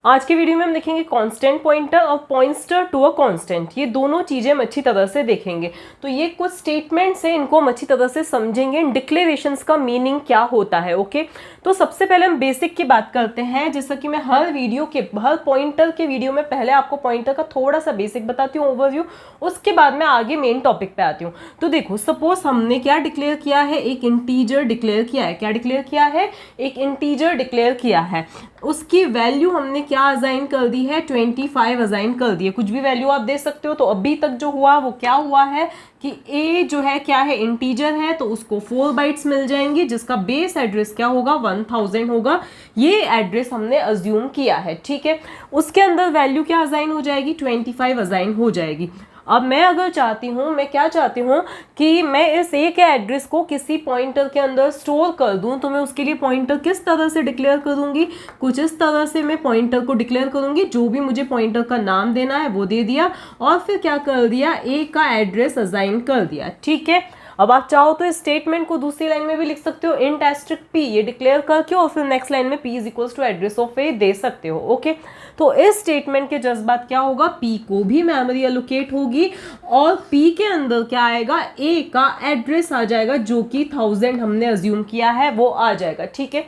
आज के वीडियो में हम देखेंगे कांस्टेंट पॉइंटर और पॉइंटर टू अ कांस्टेंट। ये दोनों चीजें हम अच्छी तरह से देखेंगे। तो ये कुछ स्टेटमेंट्स हैं, इनको हम अच्छी तरह से समझेंगे। इन डिक्लेरेशंस का मीनिंग क्या होता है। ओके, तो सबसे पहले हम बेसिक की बात करते हैं। जैसा कि मैं हर पॉइंटर के वीडियो में पहले आपको पॉइंटर का थोड़ा सा बेसिक बताती हूँ, ओवरव्यू, उसके बाद में आगे मेन टॉपिक पे आती हूँ। तो देखो, सपोज हमने क्या डिक्लेयर किया है, एक इंटीजर डिक्लेयर किया है। क्या डिक्लेयर किया है? एक इंटीजर डिक्लेयर किया है। उसकी वैल्यू हमने क्या असाइन कर दी है? 25 असाइन कर दी है। कुछ भी वैल्यू आप दे सकते हो। तो अभी तक जो हुआ वो क्या हुआ है कि a जो है क्या है, इंटीजर है, तो उसको 4 बाइट्स मिल जाएंगी, जिसका बेस एड्रेस क्या होगा? 1000 होगा। ये एड्रेस हमने अज्यूम किया है, ठीक है। उसके अंदर वैल्यू क्या असाइन हो जाएगी? 25 असाइन हो जाएगी। अब मैं अगर चाहती हूँ, मैं क्या चाहती हूँ कि मैं इस ए के एड्रेस को किसी पॉइंटर के अंदर स्टोर कर दूँ, तो मैं उसके लिए पॉइंटर किस तरह से डिक्लेयर करूँगी? कुछ इस तरह से मैं पॉइंटर को डिक्लेयर करूँगी। जो भी मुझे पॉइंटर का नाम देना है वो दे दिया, और फिर क्या कर दिया? ए का एड्रेस असाइन कर दिया, ठीक है। अब आप चाहो तो इस स्टेटमेंट को दूसरी लाइन में भी लिख सकते हो, इंट एस्ट्रिक पी, ये डिक्लेयर करके, और फिर नेक्स्ट लाइन में P is equals to address of A दे सकते हो। ओके, तो इस स्टेटमेंट के जस्ट बाद क्या होगा? पी को भी मेमोरी एलोकेट होगी, और पी के अंदर क्या आएगा? ए का एड्रेस आ जाएगा, जो कि 1000 हमने अज्यूम किया है वो आ जाएगा, ठीक है।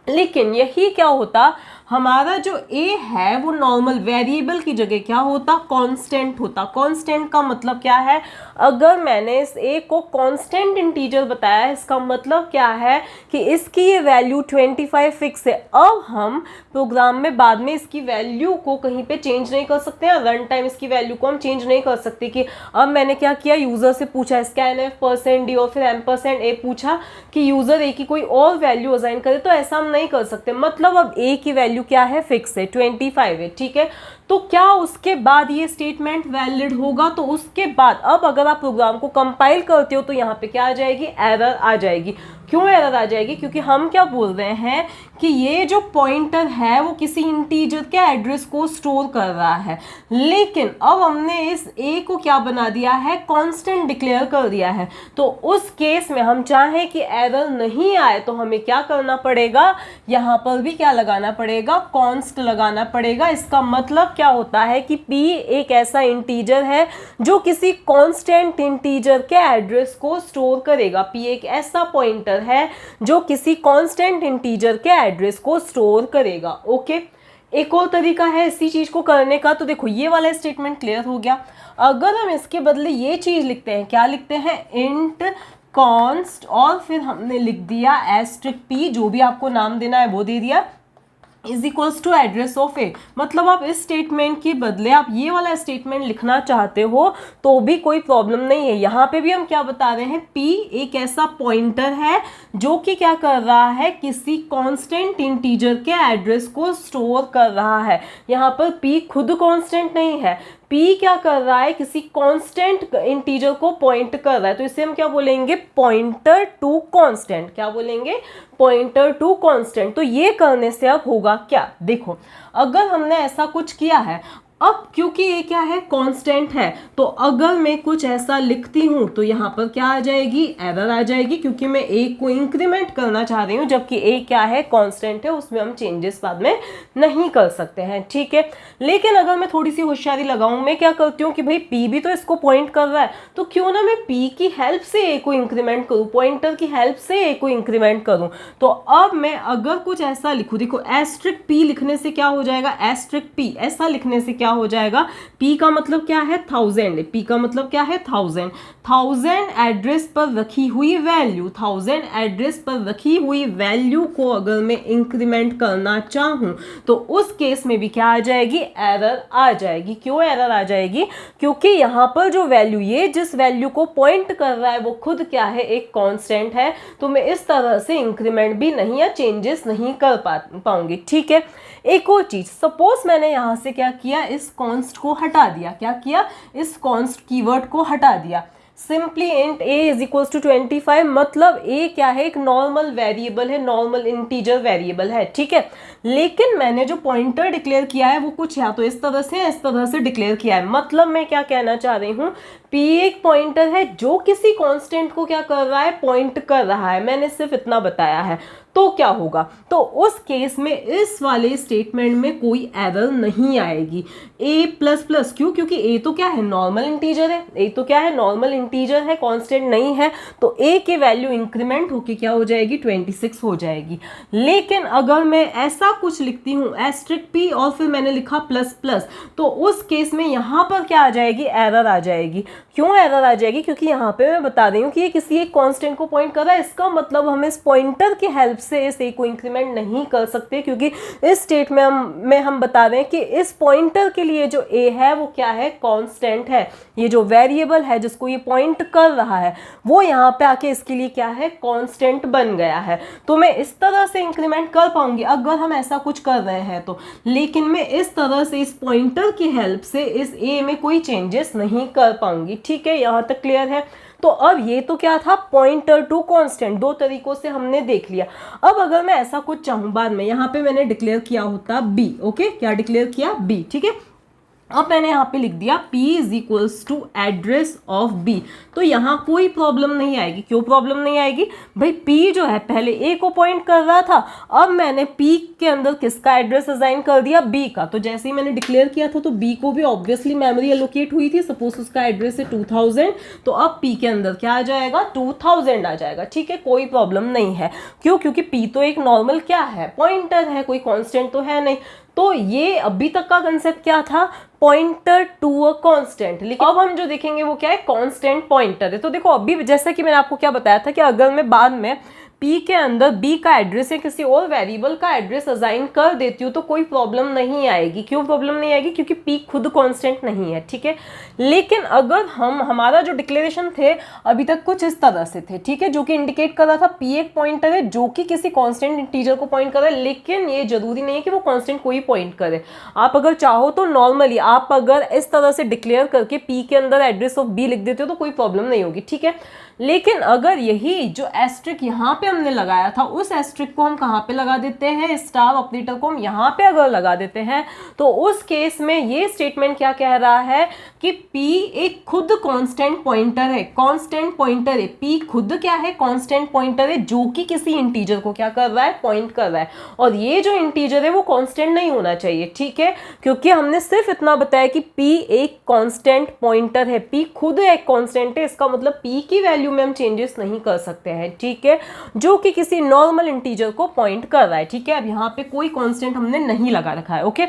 लेकिन यही क्या होता, हमारा जो a है वो नॉर्मल वेरिएबल की जगह क्या होता? कांस्टेंट होता। कांस्टेंट का मतलब क्या है? अगर मैंने इस a को कांस्टेंट इंटीजर बताया है, इसका मतलब क्या है कि इसकी ये वैल्यू 25 फिक्स है। अब हम प्रोग्राम में बाद में इसकी वैल्यू को कहीं पे चेंज नहीं कर सकते हैं। रन टाइम इसकी वैल्यू को हम चेंज नहीं कर सकते कि अब मैंने क्या किया, यूजर से पूछा scanf%d और फिर %a पूछा कि यूजर a की कोई और वैल्यू असाइन करे, तो ऐसा हम नहीं कर सकते। मतलब अब a की वैल्यू क्या है? फिक्स है, 25 है, ठीक है। तो क्या उसके बाद ये स्टेटमेंट वैलिड होगा? तो उसके बाद अब अगर आप प्रोग्राम को कंपाइल करते हो तो यहाँ पे क्या आ जाएगी? एरर आ जाएगी। क्यों एरर आ जाएगी? क्योंकि हम क्या बोल रहे हैं कि ये जो पॉइंटर है वो किसी इंटीजर के एड्रेस को स्टोर कर रहा है, लेकिन अब हमने इस a को क्या बना दिया है? कांस्टेंट डिक्लेयर कर दिया है। तो उस केस में हम चाहें कि एरर नहीं आए तो हमें क्या करना पड़ेगा? यहाँ पर भी क्या लगाना पड़ेगा? कॉन्स्ट लगाना पड़ेगा। इसका मतलब क्या होता है कि p एक ऐसा इंटीजर है जो किसी कांस्टेंट इंटीजर के एड्रेस को स्टोर करेगा। p एक ऐसा पॉइंटर है जो किसी कांस्टेंट इंटीजर के एड्रेस को स्टोर करेगा। ओके, एक और तरीका है इसी चीज को करने का। तो देखो, ये वाला स्टेटमेंट क्लियर हो गया। अगर हम इसके बदले ये चीज लिखते हैं, क्या लिखते हैं? इंट कॉन्स्ट, और फिर हमने लिख दिया एस्ट्रिक पी, जो भी आपको नाम देना है वो दे दिया, is equals to address of A. मतलब आप इस स्टेटमेंट के बदले आप ये वाला स्टेटमेंट लिखना चाहते हो तो भी कोई प्रॉब्लम नहीं है। यहाँ पे भी हम क्या बता रहे हैं? p एक ऐसा पॉइंटर है जो कि क्या कर रहा है? किसी कांस्टेंट इंटीजर के एड्रेस को स्टोर कर रहा है। यहाँ पर p खुद कांस्टेंट नहीं है, p क्या कर रहा है? किसी कांस्टेंट इंटीजर को पॉइंट कर रहा है। तो इसे हम क्या बोलेंगे? Pointer to constant. क्या बोलेंगे? Pointer to constant. तो ये करने से अब होगा क्या? देखो, अगर हमने ऐसा कुछ किया है, अब क्योंकि ये क्या है? कांस्टेंट है, तो अगर मैं कुछ ऐसा लिखती हूं तो यहाँ पर क्या आ जाएगी? एरर आ जाएगी, क्योंकि मैं a को इंक्रीमेंट करना चाह रही हूँ, जबकि a क्या है? कांस्टेंट है, उसमें हम चेंजेस बाद में नहीं कर सकते हैं, ठीक है। लेकिन अगर मैं थोड़ी सी होशियारी लगाऊं, मैं क्या करती हूँ कि भाई p भी तो इसको पॉइंट कर रहा है, तो क्यों ना मैं p की हेल्प से a को इंक्रीमेंट करूँ, पॉइंटर की हेल्प से a को इंक्रीमेंट करूँ। तो अब मैं अगर कुछ ऐसा लिखूँ, देखो एस्ट्रिक p लिखने से क्या हो जाएगा? एस्ट्रिक p ऐसा लिखने से क्या हो जाएगा? p का मतलब क्या है? 1000। p का मतलब क्या है? 1000। 1000 एड्रेस पर रखी हुई वैल्यू, 1000 एड्रेस पर रखी हुई वैल्यू को अगर मैं इंक्रीमेंट करना चाहूं तो उस केस में भी क्या आ जाएगी? एरर आ जाएगी। क्यों एरर आ जाएगी? क्योंकि यहाँ पर जो वैल्यू, ये जिस वैल्यू को पॉइंट कर रहा है वो खुद क्या है? एक कांस्टेंट है। तो मैं इस तरह से इंक्रीमेंट भी नहीं या चेंजेस नहीं कर पाऊंगी, ठीक है। एक और चीज, सपोज मैंने यहाँ से क्या किया? इस कॉन्स्ट को हटा दिया। क्या किया? इस कॉन्स्ट कीवर्ड को हटा दिया। Simply int a is equals to 25, मतलब a क्या है? एक नॉर्मल वेरिएबल है, नॉर्मल इंटीजर वेरिएबल है, ठीक है। लेकिन मैंने जो पॉइंटर डिक्लेयर किया है वो कुछ या तो इस तरह से डिक्लेयर किया है। मतलब मैं क्या कहना चाह रही हूँ? P एक पॉइंटर है जो किसी कांस्टेंट को क्या कर रहा है, पॉइंट कर रहा है, मैंने सिर्फ इतना बताया है, तो क्या होगा, तो उस केस में इस वाले स्टेटमेंट में कोई एरर नहीं आएगी। a प्लस प्लस, क्यों, क्योंकि a तो क्या है, नॉर्मल इंटीजर है, a तो क्या है, नॉर्मल इंटीजर है, कांस्टेंट नहीं है, तो a की वैल्यू इंक्रीमेंट होके क्या हो जाएगी, 26 हो जाएगी। लेकिन अगर मैं ऐसा कुछ लिखती हूँ एस्ट्रिक p और फिर मैंने लिखा प्लस प्लस, तो उस केस में यहाँ पर क्या आ जाएगी, एरर आ जाएगी। क्यों एरर आ जाएगी, क्योंकि यहाँ पे मैं बता रही हूँ कि ये किसी एक कांस्टेंट को पॉइंट कर रहा है, इसका मतलब हम इस पॉइंटर की हेल्प से इस a को इंक्रीमेंट नहीं कर सकते, क्योंकि इस स्टेट में हम बता रहे हैं कि इस पॉइंटर के लिए जो a है वो क्या है, कांस्टेंट है। ये जो वेरिएबल है जिसको ये पॉइंट कर रहा है वो यहाँ पे आके इसके लिए क्या है, कांस्टेंट बन गया है। तो मैं इस तरह से इंक्रीमेंट कर पाऊंगी अगर हम ऐसा कुछ कर रहे हैं तो, लेकिन मैं इस तरह से इस पॉइंटर की हेल्प से इस a में कोई चेंजेस नहीं कर पाऊंगी। ठीक है, यहाँ तक क्लियर है। तो अब ये तो क्या था, पॉइंटर टू कांस्टेंट, दो तरीकों से हमने देख लिया। अब अगर मैं ऐसा कुछ चाहूँ बाद में, यहाँ पे मैंने डिक्लेयर किया होता b, ओके, क्या डिक्लेयर किया, b, ठीक है। अब मैंने यहाँ पे लिख दिया p is equals to address of b, तो यहाँ कोई प्रॉब्लम नहीं आएगी। क्यों प्रॉब्लम नहीं आएगी भाई, p जो है पहले a को पॉइंट कर रहा था, अब मैंने p के अंदर किसका एड्रेस असाइन कर दिया, b का। तो जैसे ही मैंने डिक्लेयर किया था तो b को भी ऑब्वियसली मेमोरी एलोकेट हुई थी, सपोज उसका एड्रेस है 2000, तो अब p के अंदर क्या आ जाएगा, 2000 आ जाएगा। ठीक है, कोई प्रॉब्लम नहीं है। क्यों, क्योंकि p तो एक नॉर्मल क्या है, पॉइंटर है, कोई कॉन्स्टेंट तो है नहीं। तो ये अभी तक का कंसेप्ट क्या था, पॉइंटर टू अ कांस्टेंट। लेकिन अब हम जो देखेंगे वो क्या है, कांस्टेंट पॉइंटर है। तो देखो अभी जैसा कि मैंने आपको क्या बताया था कि अगर मैं बाद में p के अंदर b का एड्रेस या किसी और वेरिएबल का एड्रेस असाइन कर देती हूँ तो कोई प्रॉब्लम नहीं आएगी। क्यों प्रॉब्लम नहीं आएगी, क्योंकि p खुद कांस्टेंट नहीं है। ठीक है, लेकिन अगर हमारा जो डिक्लेरेशन थे अभी तक कुछ इस तरह से थे, ठीक है, जो कि इंडिकेट कर रहा था p एक पॉइंटर है जो कि किसी कांस्टेंट इंटीजर को पॉइंट कर रहा है, लेकिन ये जरूरी नहीं है कि वो कांस्टेंट को ही पॉइंट करे। आप अगर चाहो तो नॉर्मली आप अगर इस तरह से डिक्लेयर करके p के अंदर एड्रेस ऑफ b लिख देते हो तो कोई प्रॉब्लम नहीं होगी। ठीक है, लेकिन अगर यही जो एस्ट्रिक यहाँ पे हमने लगाया था उस एस्ट्रिक को हम कहाँ पे लगा देते हैं, स्टार ऑपरेटर को हम यहाँ पे अगर लगा देते हैं, तो उस केस में ये स्टेटमेंट क्या कह रहा है कि p एक खुद कांस्टेंट पॉइंटर है, कांस्टेंट पॉइंटर है। p खुद क्या है, कांस्टेंट पॉइंटर है जो कि किसी इंटीजर को क्या कर रहा है, पॉइंट कर रहा है। और ये जो इंटीजर है वो कांस्टेंट नहीं होना चाहिए। ठीक है, क्योंकि हमने सिर्फ इतना बताया कि p एक कांस्टेंट पॉइंटर है, p खुद एक कांस्टेंट है, इसका मतलब p की वैल्यू में हम चेंजेस नहीं कर सकते हैं। ठीक है, जो कि किसी नॉर्मल इंटीजर को पॉइंट कर रहा है। ठीक है, अब यहाँ पे कोई कांस्टेंट हमने नहीं लगा रखा है। ओके,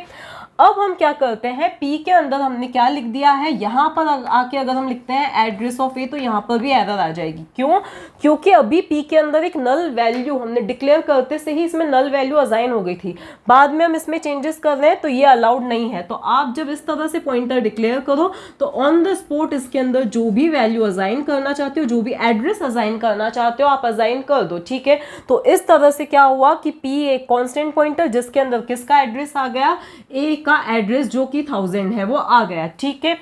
अब हम क्या करते हैं, p के अंदर हमने क्या लिख दिया है, यहाँ पर आके अगर हम लिखते हैं एड्रेस ऑफ a तो यहाँ पर भी एरर आ जाएगी। क्यों, क्योंकि अभी p के अंदर एक नल वैल्यू हमने डिक्लेयर करते से ही इसमें नल वैल्यू असाइन हो गई थी, बाद में हम इसमें चेंजेस कर रहे हैं तो ये अलाउड नहीं है। तो आप जब इस तरह से पॉइंटर डिक्लेयर करो तो ऑन द स्पॉट इसके अंदर जो भी वैल्यू असाइन करना चाहते हो, जो भी एड्रेस असाइन करना चाहते हो आप असाइन कर दो। ठीक है, तो इस तरह से क्या हुआ कि p एक कॉन्स्टेंट पॉइंटर जिसके अंदर किसका एड्रेस आ गया, a का एड्रेस जो कि 1000 है वो आ गया। ठीक है,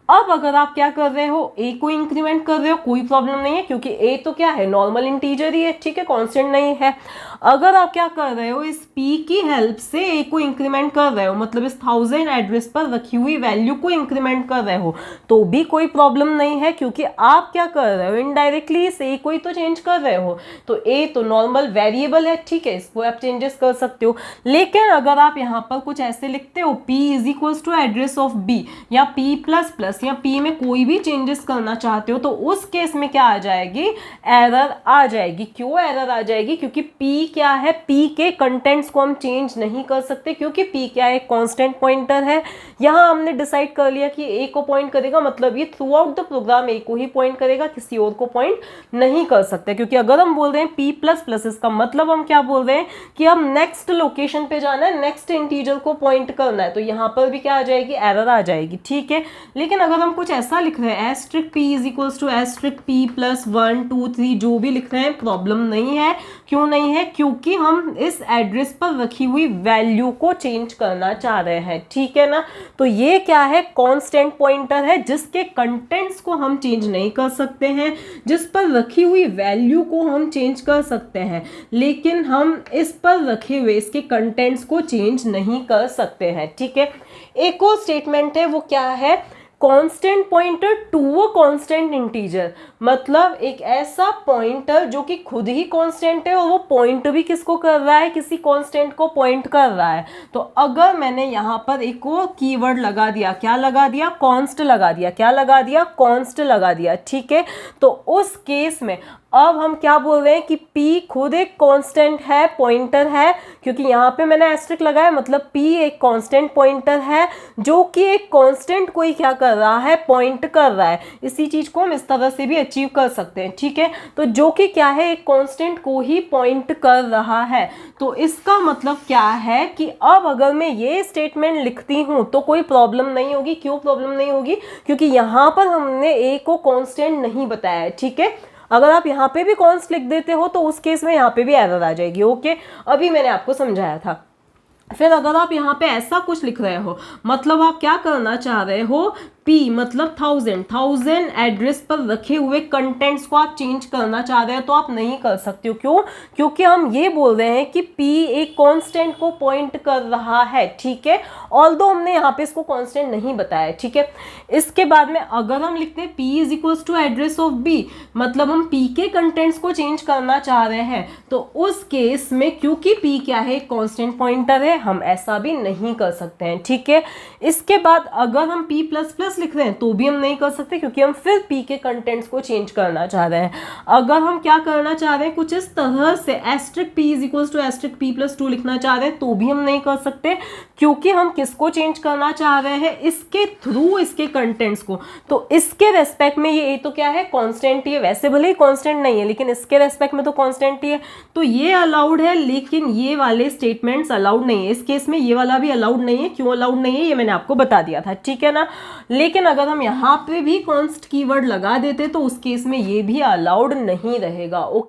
अब अगर आप क्या कर रहे हो, a को इंक्रीमेंट कर रहे हो, कोई प्रॉब्लम नहीं है क्योंकि a तो क्या है, नॉर्मल इंटीजर ही है। ठीक है, कांस्टेंट नहीं है। अगर आप क्या कर रहे हो, इस p की हेल्प से a को इंक्रीमेंट कर रहे हो, मतलब इस 1000 एड्रेस पर रखी हुई वैल्यू को इंक्रीमेंट कर रहे हो, तो भी कोई प्रॉब्लम नहीं है क्योंकि आप क्या कर रहे हो, इनडायरेक्टली इस a को ही तो चेंज कर रहे हो। तो a तो नॉर्मल वेरिएबल है, ठीक है, इसको आप चेंजेस कर सकते हो। लेकिन अगर आप यहाँ पर कुछ ऐसे लिखते हो, p is equals to address of b या p प्लस प्लस या p में कोई भी चेंजेस करना चाहते हो, तो उस केस में क्या आ जाएगी, एरर आ जाएगी। क्यों एरर आ जाएगी, क्योंकि p क्या है, p के कंटेंट्स को हम चेंज नहीं कर सकते क्योंकि p क्या है, कांस्टेंट पॉइंटर है। यहाँ हमने डिसाइड कर लिया कि a को पॉइंट करेगा, मतलब ये throughout the program a को ही पॉइंट करेगा, किसी और को पॉइंट नहीं कर सकते। क्योंकि अगर हम बोल रहे हैं p प्लस प्लस, इसका मतलब हम क्या बोल रहे हैं कि हम नेक्स्ट लोकेशन पे जाना है, नेक्स्ट इंटीजर को पॉइंट करना है, तो यहाँ पर भी क्या आ जाएगी, एरर आ जाएगी। ठीक है, लेकिन अगर हम कुछ ऐसा लिख रहे हैं, asterisk p is equals to asterisk p plus 1 2 3 जो भी लिख रहे हैं, प्रॉब्लम नहीं है। क्यों नहीं है, क्योंकि हम इस एड्रेस पर रखी हुई वैल्यू को चेंज करना चाह रहे हैं। ठीक है ना, तो ये क्या है, कांस्टेंट पॉइंटर है जिसके कंटेंट्स को हम चेंज नहीं कर सकते हैं, जिस पर रखी हुई वैल्यू को हम चेंज कर सकते हैं, लेकिन हम इस पर रखे हुए इसके कंटेंट्स को चेंज नहीं कर सकते हैं। ठीक है, एक और स्टेटमेंट है, वो क्या है, constant pointer to a constant integer, मतलब एक ऐसा पॉइंटर जो कि खुद ही कांस्टेंट है और वो पॉइंट भी किसको कर रहा है, किसी कांस्टेंट को पॉइंट कर रहा है। तो अगर मैंने यहाँ पर एक और कीवर्ड लगा दिया, क्या लगा दिया, कॉन्स्ट लगा दिया, क्या लगा दिया, कॉन्स्ट लगा दिया, ठीक है। तो उस केस में अब हम क्या बोल रहे हैं कि P खुद एक कांस्टेंट है, पॉइंटर है, क्योंकि यहाँ पे मैंने एस्ट्रिक लगाया, मतलब P एक कांस्टेंट पॉइंटर है जो कि एक कांस्टेंट को ही क्या कर रहा है, पॉइंट कर रहा है। इसी चीज को हम इस तरह से भी अचीव कर सकते हैं, ठीक है। तो जो कि क्या है, एक कांस्टेंट को ही पॉइंट कर रहा है। तो इसका मतलब क्या है कि अब अगर मैं ये स्टेटमेंट लिखती हूँ तो कोई प्रॉब्लम नहीं होगी। क्यों प्रॉब्लम नहीं होगी, क्योंकि यहाँ पर हमने A को कांस्टेंट नहीं बताया है, ठीक है। अगर आप यहाँ पे भी कॉन्स्ट लिख देते हो तो उस केस में यहाँ पे भी एरर आ जाएगी, ओके। अभी मैंने आपको समझाया था। फिर अगर आप यहाँ पे ऐसा कुछ लिख रहे हो, मतलब आप क्या करना चाह रहे हो, P मतलब 1000 एड्रेस पर रखे हुए कंटेंट्स को आप चेंज करना चाह रहे हो तो आप नहीं कर सकते हो। क्यों, क्योंकि हम ये बोल रहे हैं कि P एक कांस्टेंट को पॉइंट कर रहा है, ठीक है। ऑल्दो हमने यहाँ पे इसको कांस्टेंट नहीं बताया, ठीक है। इसके बाद में अगर हम लिखते हैं P is equals to address of B, मतलब हम P के कंटेंट्स को चेंज करना चाह रहे हैं, तो उस केस में क्योंकि P क्या है, कांस्टेंट पॉइंटर है, हम ऐसा भी नहीं कर सकते हैं, ठीक है। इसके बाद अगर हम P प्लस प्लस लिख रहे हैं तो भी हम नहीं कर सकते, क्योंकि हम फिर P के कंटेंट्स को चेंज करना चाह रहे हैं। अगर हम क्या करना चाह रहे हैं, कुछ इस तरह से asterisk P is equals to asterisk P plus 2 लिखना चाह रहे हैं तो भी हम नहीं कर सकते, क्योंकि हम किसको चेंज करना चाह रहे हैं, इसके थ्रू इसके कंटेंट्स को। तो इसके रेस्पेक्ट में ये तो क्या है, कांस्टेंट ही है। वैसे भले ही कांस्टेंट नहीं है लेकिन इसके रेस्पेक्ट में तो कांस्टेंट ही है, तो ये अलाउड है, लेकिन ये वाले स्टेटमेंट्स अलाउड नहीं है। इस केस में ये वाला भी अलाउड नहीं है। क्यों अलाउड नहीं है, ये मैंने आपको बता दिया था, ठीक है ना। लेकिन अगर हम यहाँ पे भी कॉन्स्ट कीवर्ड लगा देते तो उस केस में ये भी अलाउड नहीं रहेगा।